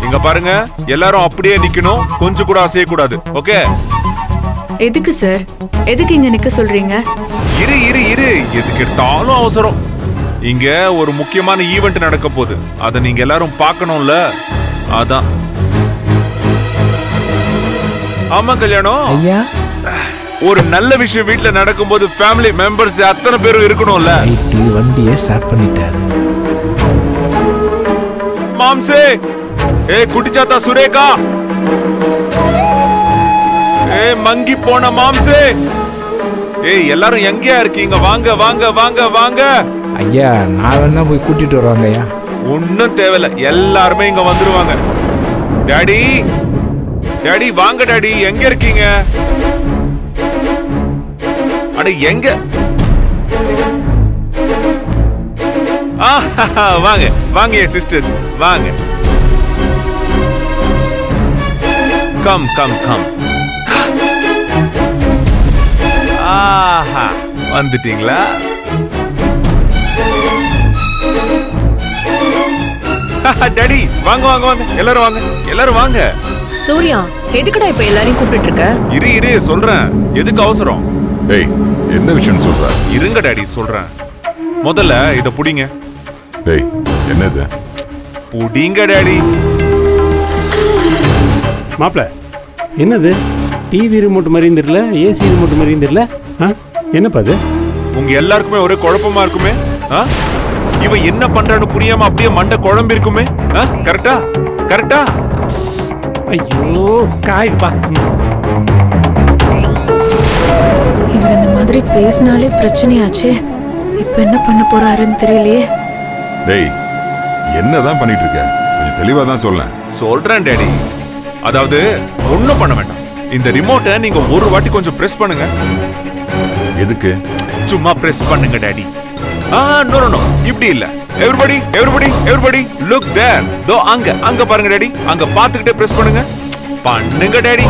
இங்க பாருங்க, எல்லாரும் அப்படியே நிக்கணும், கொஞ்சம் கூட அசைய கூடாது. ஓகே? எதுக்கு சார்? எதுக்கு இங்க நிக்க சொல்றீங்க? இரு இரு இரு, எதுக்கு எடுத்தாலும் அவசரம். இங்க ஒரு முக்கியமான ஈவென்ட் நடக்க போகுது, அத நீங்க எல்லாரும் பார்க்கணும்ல, அதான். ஆமா கல்யாணம் ஐயா, ஒரு நல்ல விஷயம் வீட்ல நடக்கும்போது ஃபேமிலி மெம்பர்ஸ் அத்தனை பேரும் இருக்கணும்ல. வண்டியை ஸ்டார்ட் பண்ணிட்டாரு. மாம்சே, ஏ குட்டிச்சாத்தா சுரேகா, ஏ மங்கி போன மாம்சே, ஏய் எல்லாரும் எங்கயா இருக்கீங்க? வாங்க வாங்க வாங்க வாங்க. ஐயா, நான் வேணா போய் கூட்டிட்டு வருவாங்க ஐயா. ஒன்னும் தேவையில்ல, எல்லாருமே இங்க வந்துருவாங்க. டாடி டாடி வாங்க டாடி, எங்க இருக்கீங்க? அட எங்க? வாங்க வாங்க சிஸ்டர்ஸ், வாங்க. Come come come. ஆஹா, வந்துட்டீங்களா? டாடி வாங்க வாங்க வாங்க, எல்லாரும் வாங்க, எல்லாரும் வாங்க. சூர்யா, எதுக்குடா இப்ப எல்லாரையும் கூப்பிட்டு இருக்க? இரு இரு சொல்றேன், எதுக்கு அவசரம்? டேய், என்ன விஷயம் சொல்ற? இருங்க டாடி சொல்றேன். முதல்ல இத புடிங்க. டேய், என்னது? புடிங்க டாடி. மாப்பிள, என்னது டிவி ரிமோட் மாதிரியும் தெரியல, ஏசி ரிமோட் மாதிரியும் தெரியல. என்னப்பா அது? உங்க எல்லாருக்குமே ஒரே குழப்பமா இருக்குமே. இவன் என்ன பண்றான்னு புரியாம அப்படியே மண்டை குழம்பு இருக்குமே. கரெக்டா கரெக்டா? ஐயோ காய்ப்பா. இவர் இந்த மாதிரி பேசினாலே பிரச்சனையாச்சு. இப்ப என்ன பண்ண போறாருன்னு தெரியலையே. டேய், என்னதான் பண்ணிட்டு இருக்க? கொஞ்சம் தெளிவா தான் சொல்லேன். சொல்றேன் டாடி. அதாவது ஒண்ணும் பண்ண வேண்டாம், இந்த ரிமோட்டை நீங்க ஒரு வாட்டி கொஞ்சம் பிரஸ் பண்ணுங்க. எதுக்கு? சும்மா பிரஸ் பண்ணுங்க டாடி. நோ நோ நோ, இப்படி இல்ல. Everybody everybody everybody look there. தோ அங்க அங்க பாருங்க டாடி, அங்க பாத்துக்கிட்டே பிரஸ் பண்ணுங்க. பண்ணுங்க டாடி.